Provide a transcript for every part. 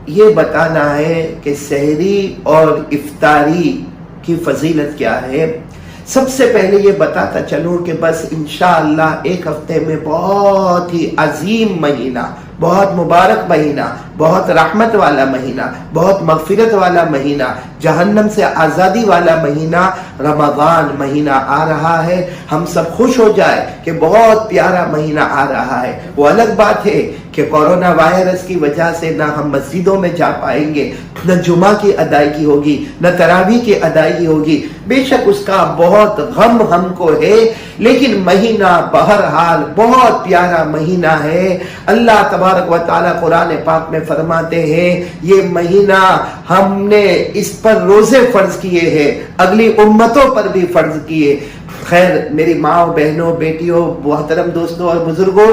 یہ بتانا ہے کہ سحری اور افطاری کی فضیلت کیا ہے۔ سب سے پہلے یہ بتاتا چلوں کہ بس انشاءاللہ ایک ہفتے میں بہت ہی عظیم مہینہ، بہت مبارک مہینہ، بہت رحمت والا مہینہ، بہت مغفرت والا مہینہ، جہنم سے آزادی والا مہینہ رمضان مہینہ آ رہا ہے۔ ہم سب خوش ہو جائے کہ بہت پیارا مہینہ آ رہا ہے۔ وہ الگ بات ہے کہ کورونا وائرس کی وجہ سے نہ ہم مسجدوں میں جا پائیں گے، نہ جمعہ کی ادائیگی ہوگی، نہ تراویح کی ادائیگی ہوگی، بے شک اس کا بہت غم ہم کو ہے، لیکن مہینہ بہرحال بہت پیارا مہینہ ہے۔ اللہ تبارک و تعالی قرآن پاک میں فرماتے ہیں یہ مہینہ ہم نے اس پر روزے فرض کیے ہیں، اگلی امتوں پر بھی فرض کیے۔ خیر میری ماں بہنوں بیٹیوں محترم دوستوں اور بزرگوں،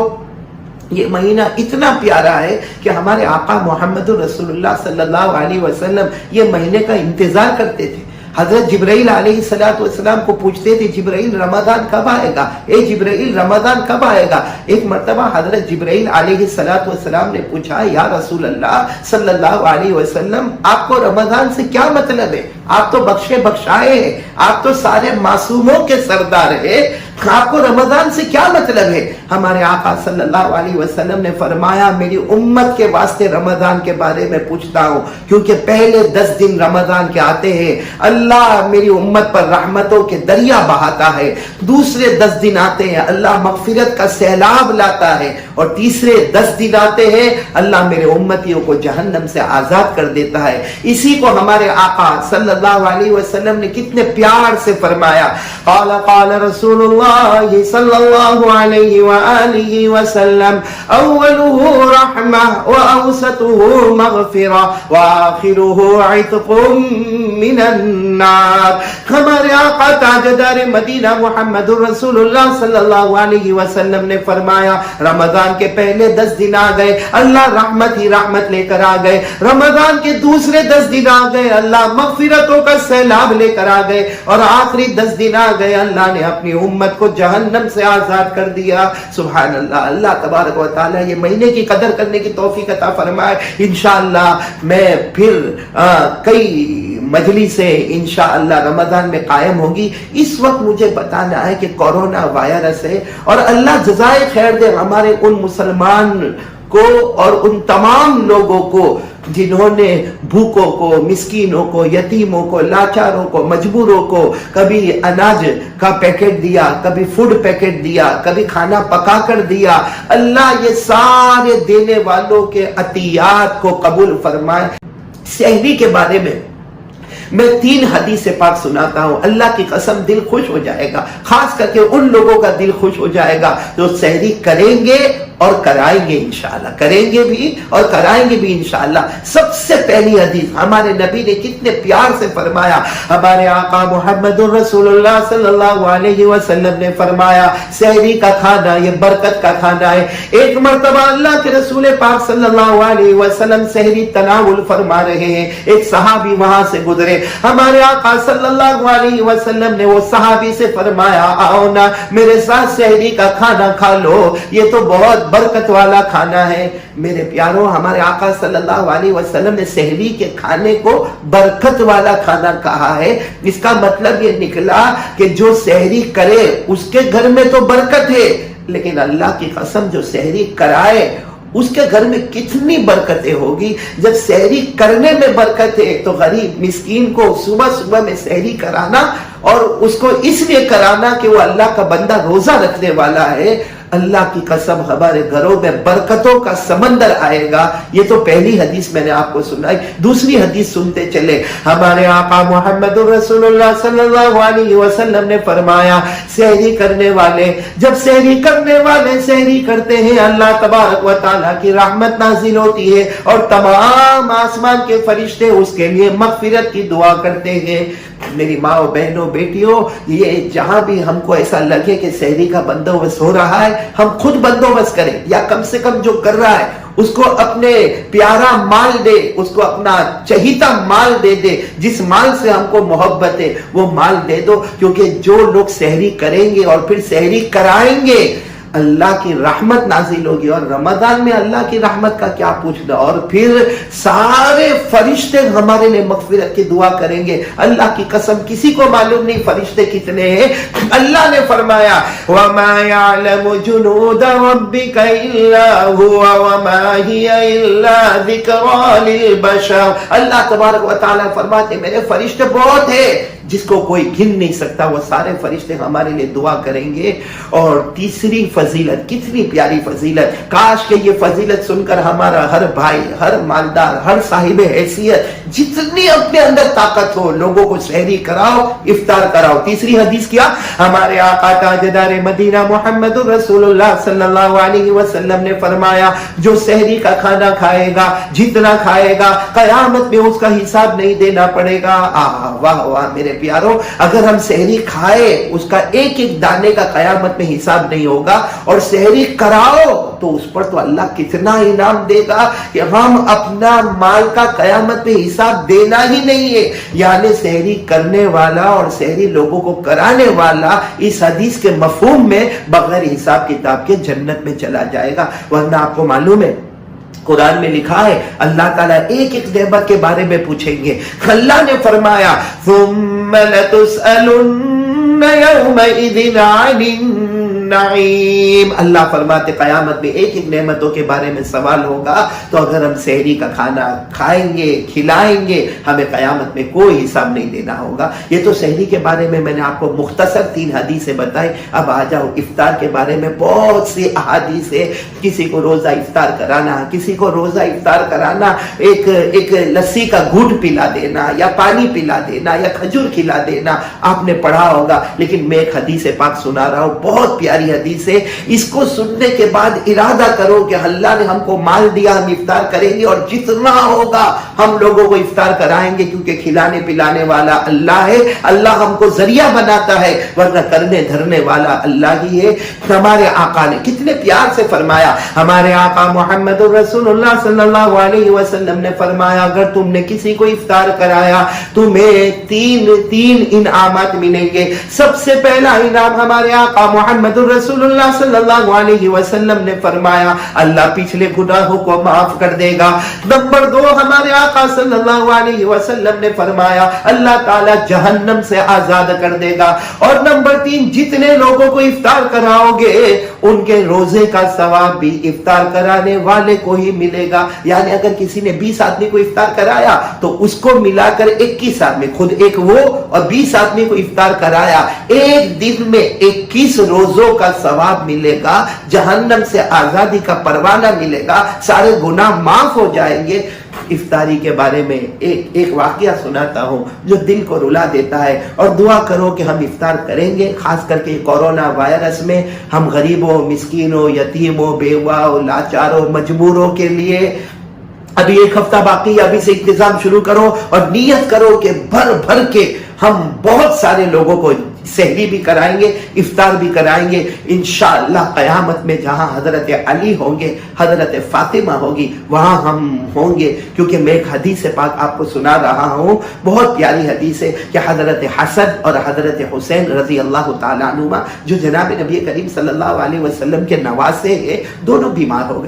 یہ مہینہ اتنا پیارا ہے کہ ہمارے آقا محمد رسول اللہ صلی اللہ علیہ وسلم یہ مہینے کا انتظار کرتے تھے۔ حضرت جبرائیل علیہ السلام کو پوچھتے تھے جبرائیل رمضان کب آئے گا، اے جبرائیل رمضان کب آئے گا۔ ایک مرتبہ حضرت جبرائیل علیہ السلام نے پوچھا یا رسول اللہ صلی اللہ علیہ وسلم آپ کو رمضان سے کیا مطلب ہے، آپ تو بخشے بخشائے ہیں، آپ تو سارے معصوموں کے سردار ہیں، آپ کو رمضان سے کیا مطلب ہے۔ ہمارے آقا صلی اللہ علیہ وسلم نے فرمایا میری امت کے واسطے رمضان کے بارے میں پوچھتا ہوں، کیونکہ پہلے 10 دن رمضان کے آتے ہیں اللہ میری امت پر رحمتوں کے دریا بہاتا ہے، دوسرے 10 دن آتے ہیں اللہ مغفرت کا سیلاب لاتا ہے، اور تیسرے 10 دن آتے ہیں اللہ میرے امتیوں کو جہنم سے آزاد کر دیتا ہے۔ اسی کو ہمارے آقا صلی اللہ علیہ وسلم نے کتنے پیار سے فرمایا، قال قال رسول اللہ صلی اللہ علیہ وآلہ وسلم اولہ رحمہ واوسطہ مغفرہ وآخرہ عتق من النار۔ ہمارے آقا تاجدار مدینہ محمد رسول اللہ صلی اللہ علیہ وسلم نے فرمایا رمضان کے پہلے 10 دن آ گئے اللہ رحمت ہی رحمت لے کر آ گئے، رمضان کے دوسرے 10 دن آ گئے اللہ مغفرتوں کا سیلاب لے کر آ گئے، اور آخری 10 دن آ گئے اللہ نے اپنی امت کو جہنم سے آزاد کر دیا۔ سبحان اللہ۔ اللہ تبارک و تعالی یہ مہینے کی قدر کرنے کی توفیق عطا فرمائے۔ انشاءاللہ میں پھر کئی مجلسیں انشاءاللہ رمضان میں قائم ہوگی۔ اس وقت مجھے بتانا ہے کہ کورونا وائرس ہے، اور اللہ جزائے خیر دے ہمارے ان مسلمان کو اور ان تمام لوگوں کو جنہوں نے بھوکوں کو، مسکینوں کو، یتیموں کو، لاچاروں کو، مجبوروں کو کبھی اناج کا پیکٹ دیا، کبھی فوڈ پیکٹ دیا، کبھی کھانا پکا کر دیا، اللہ یہ سارے دینے والوں کے عطیات کو قبول فرمائے۔ سحری کے بارے میں میں 3 حدیث پاک سناتا ہوں، اللہ کی قسم دل خوش ہو جائے گا، خاص کر کے ان لوگوں کا دل خوش ہو جائے گا جو سحری کریں گے اور کرائیں گے انشاءاللہ، کریں گے بھی اور کرائیں گے بھی انشاءاللہ۔ سب سے پہلی حدیث ہمارے نبی نے کتنے پیار سے فرمایا، ہمارے آقا محمد رسول اللہ صلی اللہ علیہ وسلم نے فرمایا سحری کا کھانا یہ برکت کا کھانا ہے۔ ایک مرتبہ اللہ کے رسول پاک صلی اللہ علیہ وسلم سحری تناول فرما رہے ہیں، ایک صحابی وہاں سے گزرے، ہمارے آقا صلی اللہ علیہ وسلم نے وہ صحابی سے فرمایا آؤ نا میرے ساتھ سحری کا کھانا کھا لو، یہ تو بہت برکت والا کھانا ہے۔ میرے پیاروں ہمارے آقا صلی اللہ علیہ وسلم نے سحری کے کھانے کو برکت والا کھانا کہا ہے۔ اس کا مطلب یہ نکلا کہ جو سحری کرے اس کے گھر میں تو برکت ہے، لیکن اللہ کی قسم جو سحری کرائے اس کے گھر میں کتنی برکتیں ہوگی۔ جب سحری کرنے میں برکت ہے تو غریب مسکین کو صبح صبح میں سحری کرانا، اور اس کو اس لیے کرانا کہ وہ اللہ کا بندہ روزہ رکھنے والا ہے، اللہ کی قسم ہمارے گھروں میں برکتوں کا سمندر آئے گا۔ یہ تو پہلی حدیث میں نے آپ کو سنائی۔ دوسری حدیث سنتے چلے، ہمارے آقا محمد رسول اللہ صلی اللہ علیہ وسلم نے فرمایا سحری کرنے والے جب سحری کرنے والے سحری کرتے ہیں اللہ تبارک و تعالیٰ کی رحمت نازل ہوتی ہے، اور تمام آسمان کے فرشتے اس کے لیے مغفرت کی دعا کرتے ہیں۔ میری ماں بہنوں بیٹیوں، یہ جہاں بھی ہم کو ایسا لگے کہ سحری کا بندوبست ہو رہا ہے ہم خود بندوبست کریں، یا کم سے کم جو کر رہا ہے اس کو اپنے پیارا مال دے، اس کو اپنا چہیتا مال دے دے، جس مال سے ہم کو محبت ہے وہ مال دے دو، کیونکہ جو لوگ سحری کریں گے اور پھر سحری کرائیں گے اللہ کی رحمت نازل ہوگی، اور رمضان میں اللہ کی رحمت کا کیا پوچھنا، اور پھر سارے فرشتے ہمارے لیے مغفرت کی دعا کریں گے۔ اللہ کی قسم کسی کو معلوم نہیں فرشتے کتنے ہیں، اللہ نے فرمایا وَمَا يَعْلَمُ جُنُودَ رَبِّكَ إِلَّا هُوَ وَمَا هِيَ إِلَّا ذِكْرَى لِلْبَشَرِ۔ اللہ تبارک و تعالیٰ فرماتے میرے فرشتے بہت ہیں جس کو کوئی گن نہیں سکتا، وہ سارے فرشتے ہمارے لیے دعا کریں گے۔ اور تیسری فضیلت، کتنی پیاری فضیلت، کاش کہ یہ فضیلت سن کر ہمارا ہر بھائی، ہر مالدار، ہر صاحب حیثیت جتنی اپنے اندر طاقت ہو لوگوں کو سحری کراؤ، افطار کراؤ۔ تیسری حدیث کیا، ہمارے آقا تاجدار مدینہ محمد رسول اللہ صلی اللہ علیہ وسلم نے فرمایا جو سحری کا کھانا کھائے گا، جتنا کھائے گا قیامت میں اس کا حساب نہیں دینا پڑے گا۔ واہ واہ میرے پیارو، اگر ہم سحری کھائے اس کا ایک ایک دانے کا قیامت میں حساب نہیں ہوگا، اور سحری کراؤ تو اس پر تو اللہ کتنا انعام دے گا کہ ہم اپنا مال کا قیامت میں حساب دینا ہی نہیں ہے۔ یعنی سحری کرنے والا اور سحری لوگوں کو کرانے والا اس حدیث کے مفہوم میں بغیر حساب کتاب کے جنت میں چلا جائے گا۔ ورنہ آپ کو معلوم ہے قرآن میں لکھا ہے اللہ تعالیٰ ایک ایک نعمت کے بارے میں پوچھیں گے۔ اللہ نے فرمایا ثُمَّ لَتُسْأَلُنَّ يَوْمَئِذٍ عَنِ النَّعِيمِ، اللہ فرماتے قیامت میں ایک ایک نعمتوں کے بارے میں سوال ہوگا۔ تو اگر ہم سحری کا کھانا کھائیں گے، کھلائیں گے، ہمیں قیامت میں کوئی حساب نہیں دینا ہوگا۔ یہ تو سحری کے بارے میں نے آپ کو مختصر 3 حدیثیں بتائی۔ اب آ جاؤ افطار کے بارے میں بہت سی احادیث ہے۔ کسی کو روزہ افطار کرانا، کسی کو روزہ افطار کرانا ایک لسی کا گھونٹ پلا دینا، یا پانی پلا دینا، یا کھجور کھلا دینا، آپ نے پڑھا ہوگا۔ لیکن میں ایک حدیث پاک سنا رہا ہوں، بہت پیاری حدیث ہے۔ اس کو سننے کے بعد ارادہ کرو کہ اللہ نے ہم کو مال دیا، ہم افطار کریں گے، اور جتنا ہوگا ہم لوگوں کو افطار کرائیں گے، کیونکہ کھلانے پلانے والا اللہ ہے، اللہ ہم کو ذریعہ بناتا ہے، ورنہ کرنے دھرنے والا اللہ ہی ہے۔ ہمارے آقا نے کتنے پیار سے فرمایا، ہمارے آقا محمد رسول اللہ صلی اللہ علیہ وسلم نے فرمایا اگر تم نے کسی کو افطار کرایا تمہیں تین انعامات ملیں گے۔ سب سے پہلا انعام ہمارے آقا محمد رسول اللہ صلی اللہ علیہ وسلم نے فرمایا اللہ پچھلے گناہوں کو معاف کر دے گا۔ نمبر 2 ہمارے آقا صلی اللہ علیہ وسلم نے فرمایا اللہ تعالی جہنم سے آزاد کر دے گا۔ اور نمبر 3 جتنے لوگوں کو افطار کراؤ گے ان کے روزے کا ثواب بھی افطار کرانے والے کو ہی ملے گا۔ یعنی اگر کسی نے 20 آدمی کو افطار کرایا تو اس کو ملا کر 21 آدمی، خود ایک وہ اور 20 آدمی کو افطار کرایا، ایک دن میں 21 روزوں کا ثواب ملے گا، جہنم سے آزادی کا پروانہ ملے گا، سارے گناہ معاف ہو جائیں گے۔ افطاری کے بارے میں ایک واقعہ سناتا ہوں جو دل کو رلا دیتا ہے، اور دعا کرو کہ ہم افطار کریں گے، خاص کر کے کورونا وائرس میں ہم غریبوں، مسکینوں، یتیموں، بیواؤں، لاچاروں، مجبوروں کے لیے ابھی 1 ہفتہ باقی ہے، ابھی سے انتظام شروع کرو اور نیت کرو کہ بھر بھر کے ہم بہت سارے لوگوں کو سحری بھی کرائیں گے، افطار بھی کرائیں گے انشاءاللہ۔ قیامت میں جہاں حضرت علی ہوں گے، حضرت فاطمہ ہوگی، وہاں ہم ہوں گے، کیونکہ میں ایک حدیث پاک آپ کو سنا رہا ہوں، بہت پیاری حدیث ہے کہ حضرت حسن اور حضرت حسین رضی اللہ تعالیٰ عنہما جو جناب نبی کریم صلی اللہ علیہ وسلم کے نواسے ہیں، دونوں بیمار ہو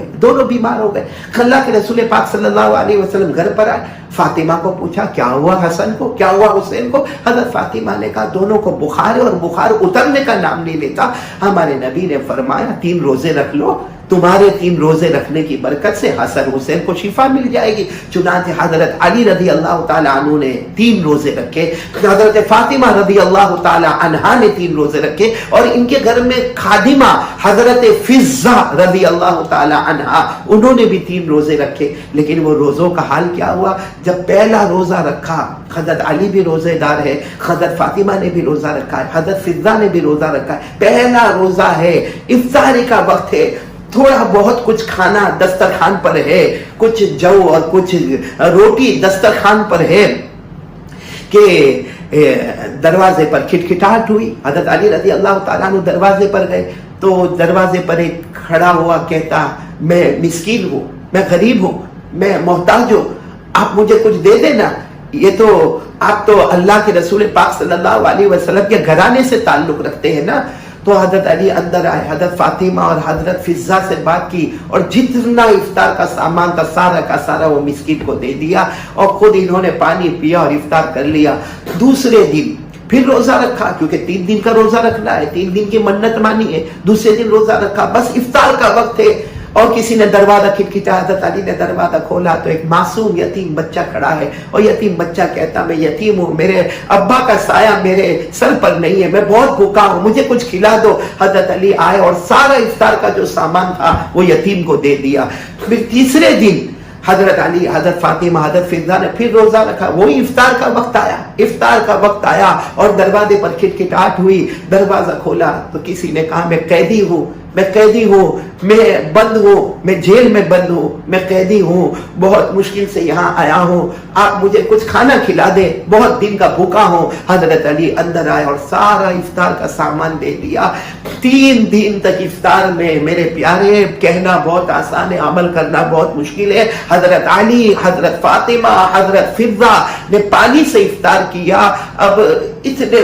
گئے۔ اللہ کے رسول پاک صلی اللہ علیہ وسلم گھر پر آئے، فاطمہ کو پوچھا کیا ہوا حسن کو، کیا ہوا حسین کو؟ حضرت فاطمہ نے کہا دونوں کو بخار ہے اور بخار اترنے کا نام نہیں لیتا۔ ہمارے نبی نے فرمایا 3 روزے رکھ لو، تمہارے 3 روزے رکھنے کی برکت سے حسن حسین کو شفا مل جائے گی۔ چنانچہ حضرت علی رضی اللہ تعالیٰ عنہ نے 3 روزے رکھے، حضرت فاطمہ رضی اللہ تعالیٰ عنہا نے 3 روزے رکھے، اور ان کے گھر میں خادمہ حضرت فضہ رضی اللہ تعالیٰ عنہا انہوں نے بھی 3 روزے رکھے۔ لیکن وہ روزوں کا حال کیا ہوا، جب پہلا روزہ رکھا، حضرت علی بھی روزے دار ہے، حضرت فاطمہ نے بھی روزہ رکھا ہے، حضرت فضہ نے بھی روزہ رکھا ہے، پہلا روزہ ہے، افطاری کا وقت ہے، تھوڑا بہت کچھ کھانا دسترخوان پر ہے، کچھ جو اور کچھ روٹی دسترخوان پر ہے کہ دروازے پر کھٹکھٹاہٹ ہوئی۔ حضرت علی رضی اللہ تعالیٰ عنہ دروازے پر گئے تو دروازے پر ایک کھڑا ہوا کہتا میں مسکین ہوں، میں غریب ہوں، میں محتاج ہوں، آپ مجھے کچھ دے دینا۔ یہ تو آپ تو اللہ کے رسول پاک صلی اللہ علیہ وسلم کے گھرانے سے تعلق رکھتے ہیں نا۔ تو تو حضرت علی اندر آئے، حضرت فاطمہ اور حضرت فضہ سے بات کی اور جتنا افطار کا سامان تھا سارا کا سارا وہ مسکین کو دے دیا اور خود انہوں نے پانی پیا اور افطار کر لیا۔ دوسرے دن پھر روزہ رکھا، کیونکہ 3 دن کا روزہ رکھنا ہے، 3 دن کی منت مانی ہے۔ دوسرے دن روزہ رکھا، بس افطار کا وقت ہے اور کسی نے دروازہ کھٹکھٹایا، حضرت علی نے دروازہ کھولا تو ایک معصوم یتیم بچہ کھڑا ہے اور یتیم بچہ کہتا میں یتیم ہوں، میرے ابا کا سایہ میرے سر پر نہیں ہے، میں بہت بھوکا ہوں، مجھے کچھ کھلا دو۔ حضرت علی آئے اور سارا افطار کا جو سامان تھا وہ یتیم کو دے دیا۔ پھر تیسرے دن حضرت علی، حضرت فاطمہ، حضرت فضہ نے پھر روزہ رکھا، وہی افطار کا وقت آیا، افطار کا وقت آیا اور دروازے پر کھٹکھٹاہٹ ہوئی، دروازہ کھولا تو کسی نے کہا میں قیدی ہوں، میں قیدی ہوں، میں بند ہوں، میں جیل میں بند ہوں، میں قیدی ہوں، بہت مشکل سے یہاں آیا ہوں، آپ مجھے کچھ کھانا کھلا دیں، بہت دن کا بھوکا ہوں۔ حضرت علی اندر آئے اور سارا افطار کا سامان دے دیا۔ 3 دن تک افطار میں میرے پیارے، کہنا بہت آسان ہے، عمل کرنا بہت مشکل ہے۔ حضرت علی، حضرت فاطمہ، حضرت فضہ نے پانی سے افطار کیا۔ اب اتنے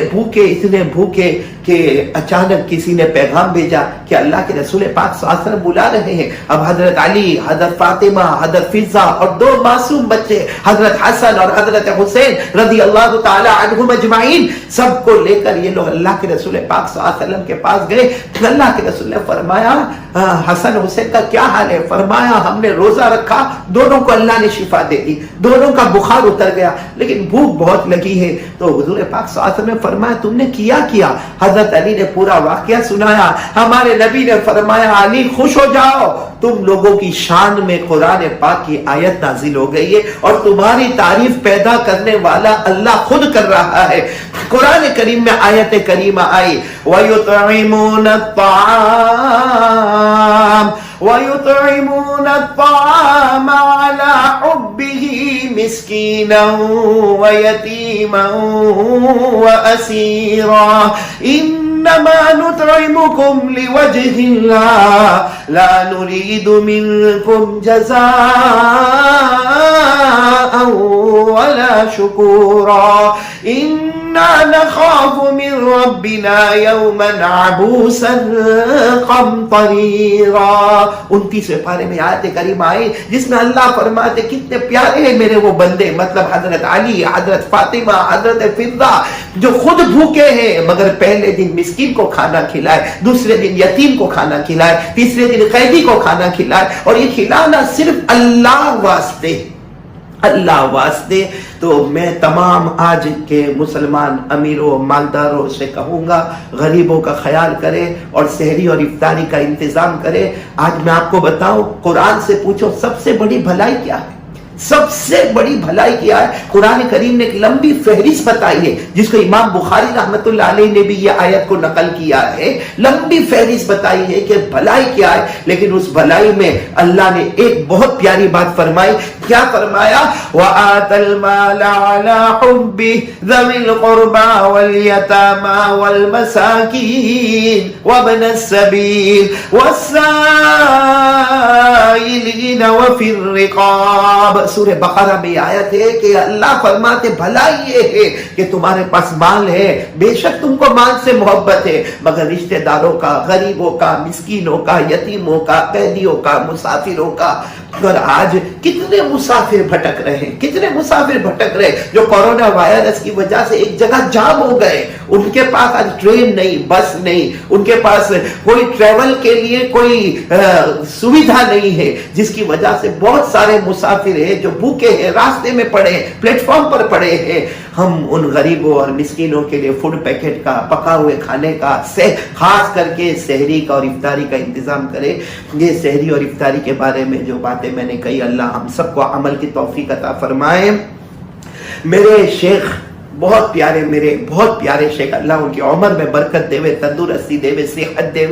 بھوکے کہ اچانک کسی نے پیغام بھیجا کہ اللہ کے رسول پاک صلی اللہ علیہ وسلم بلا رہے ہیں۔ اب حضرت علی، حضرت فاطمہ، حضرت فضہ اور 2 معصوم بچے حضرت حسن اور حضرت حسین رضی اللہ تعالی عنہم اجمعین، سب کو لے کر یہ لوگ اللہ کے رسول پاک صلی اللہ علیہ وسلم کے پاس گئے۔ اللہ کے رسول نے فرمایا حسن حسین کا کیا حال ہے؟ فرمایا ہم نے روزہ رکھا، دونوں کو اللہ نے شفا دے دی، دونوں کا بخار اتر گیا، لیکن بھوک بہت لگی ہے۔ تو حضور پاک صلی اللہ علیہ وسلم نے فرمایا تم نے کیا؟ حضرت علی نے پورا واقعہ سنایا۔ ہمارے نبی نے فرمایا علی خوش ہو جاؤ، تم لوگوں کی شان میں قرآن پاک کی آیت نازل ہو گئی ہے اور تمہاری تعریف پیدا کرنے والا اللہ خود کر رہا ہے۔ قرآن کریم میں آیت کریمہ آئی وَيُطْعِمُونَ الطَّعَامَ عَلَى حُبِّهِ مِسْكِينًا وَيَتِيمًا وَأَسِيرًا إِنَّمَا نُطْعِمُكُمْ لِوَجْهِ اللَّهِ لَا نُرِيدُ مِنكُمْ جَزَاءً وَلَا شُكُورًا إِنَّا نَخَافُ مِن رَّبِّنَا يَوْمًا عَبُوسًا قَمْطَرِيرًا۔ 29ویں پارے میں آیت کریمہ آئی جس میں اللہ فرماتے کتنے پیارے ہیں میرے وہ بندے، مطلب حضرت علی، حضرت فاطمہ، حضرت فضہ، جو خود بھوکے ہیں مگر پہلے دن مسکین کو کھانا کھلائے، دوسرے دن یتیم کو کھانا کھلائے، تیسرے دن قیدی کو کھانا کھلائے، اور یہ کھلانا صرف اللہ واسطے، اللہ واسطے۔ تو میں تمام آج کے مسلمان امیروں مالداروں سے کہوں گا غریبوں کا خیال کرے اور سحری اور افطاری کا انتظام کرے۔ آج میں آپ کو بتاؤں، قرآن سے پوچھو سب سے بڑی بھلائی کیا ہے؟ سب سے بڑی بھلائی کیا ہے؟ قرآن کریم نے ایک لمبی فہرست بتائی ہے جس کو امام بخاری رحمت اللہ علیہ نے بھی یہ آیت کو نقل کیا ہے۔ لمبی فہرست بتائی ہے کہ بھلائی کیا ہے، لیکن اس بھلائی میں اللہ نے ایک بہت پیاری بات فرمائی۔ کیا فرمایا؟ وَآتَ الْمَالَ عَلَى حُبِّهِ ذَوِي الْقُرْبَى وَالْيَتَامَى وَالْمَسَاكِينِ وَابْنَ السَّبِيلِ وَالسَّائِلِينَ وَفِي الرِّقَابِ۔ سورہ بقرہ میں آیت ہے کہ اللہ فرماتے بھلائی یہ ہے کہ تمہارے پاس مال ہے، بے شک تم کو مال سے محبت ہے، مگر رشتہ داروں کا، غریبوں کا، مسکینوں کا، یتیموں کا، قیدیوں کا، مسافروں کا۔ اور آج کتنے مسافر بھٹک رہے ہیں، کتنے مسافر بھٹک رہے جو کورونا وائرس کی وجہ سے ایک جگہ جام ہو گئے، ان کے پاس آج ٹرین نہیں، بس نہیں، ان کے پاس کوئی ٹریول کے لیے کوئی سویدھا نہیں ہے، جس کی وجہ سے بہت سارے مسافر ہیں جو بھوکے ہیں، راستے میں پڑے ہیں، پلیٹ فارم پر پڑے ہیں۔ ہم ان غریبوں اور مسکینوں کے لیے فوڈ پیکٹ کا، پکا ہوئے کھانے کا، خاص کر کے سحری کا اور افطاری کا انتظام کریں۔ یہ سحری اور افطاری کے بارے میں جو باتیں میں نے کہی، اللہ ہم سب کو عمل کی توفیق عطا فرمائے۔ میرے شیخ بہت پیارے، میرے بہت پیارے شیخ، اللہ ان کی عمر میں برکت دے، تندرستی دے، صحت دے،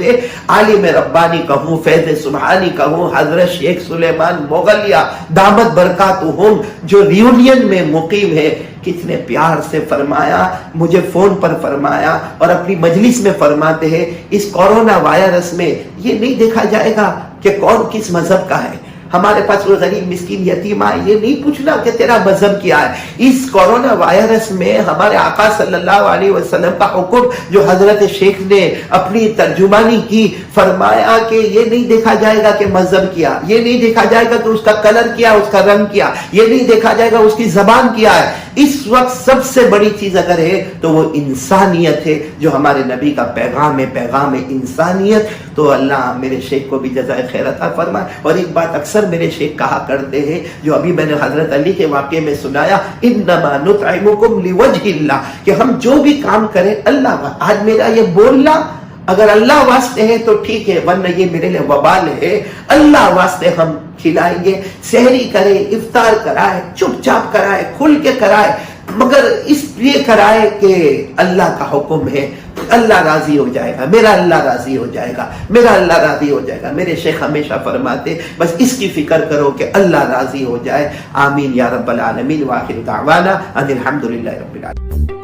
عالم ربانی کہوں، فیض سبحانی کہوں، حضرت شیخ سلیمان مغلیہ دامت برکاتہم جو ریونین میں مقیم ہے، کتنے پیار سے فرمایا، مجھے فون پر فرمایا اور اپنی مجلس میں فرماتے ہیں اس کورونا وائرس میں یہ نہیں دیکھا جائے گا کہ کون کس مذہب کا ہے، ہمارے پاس وہ غریب مسکین یتیم آئے، یہ نہیں پوچھنا کہ تیرا مذہب کیا ہے۔ اس کورونا وائرس میں ہمارے آقا صلی اللہ علیہ وسلم کا حکم جو حضرت شیخ نے اپنی ترجمانی کی، فرمایا کہ یہ نہیں دیکھا جائے گا کہ مذہب کیا، یہ نہیں دیکھا جائے گا کہ اس کا کلر کیا، اس کا رنگ کیا، یہ نہیں دیکھا جائے گا اس کی زبان کیا ہے۔ اس وقت سب سے بڑی چیز اگر ہے تو وہ انسانیت ہے، جو ہمارے نبی کا پیغام ہے، پیغام انسانیت۔ تو اللہ میرے شیخ کو بھی جزائے خیر عطا فرمائے۔ اور ایک بات اکثر میرے شیخ کہا کرتے ہیں، جو ابھی میں نے حضرت علی کے واقعے میں سنایا، انما نطعمکم لوجہ اللہ، کہ ہم جو بھی کام کریں اللہ، آج میرا یہ بولنا اگر اللہ واسطے ہے تو ٹھیک ہے، ورنہ یہ میرے لیے وبال ہے۔ اللہ واسطے ہم کھلائیں گے، سحری کرے، افطار کرائے، چپ چاپ کرائے، کھل کے کرائے، مگر اس لیے کرائے کہ اللہ کا حکم ہے، اللہ راضی ہو جائے گا، میرا اللہ راضی ہو جائے گا، میرا اللہ راضی ہو جائے گا۔ میرے شیخ ہمیشہ فرماتے بس اس کی فکر کرو کہ اللہ راضی ہو جائے۔ آمین یا رب العالمین۔ وآخر دعوانا ان الحمدللہ رب العالمین۔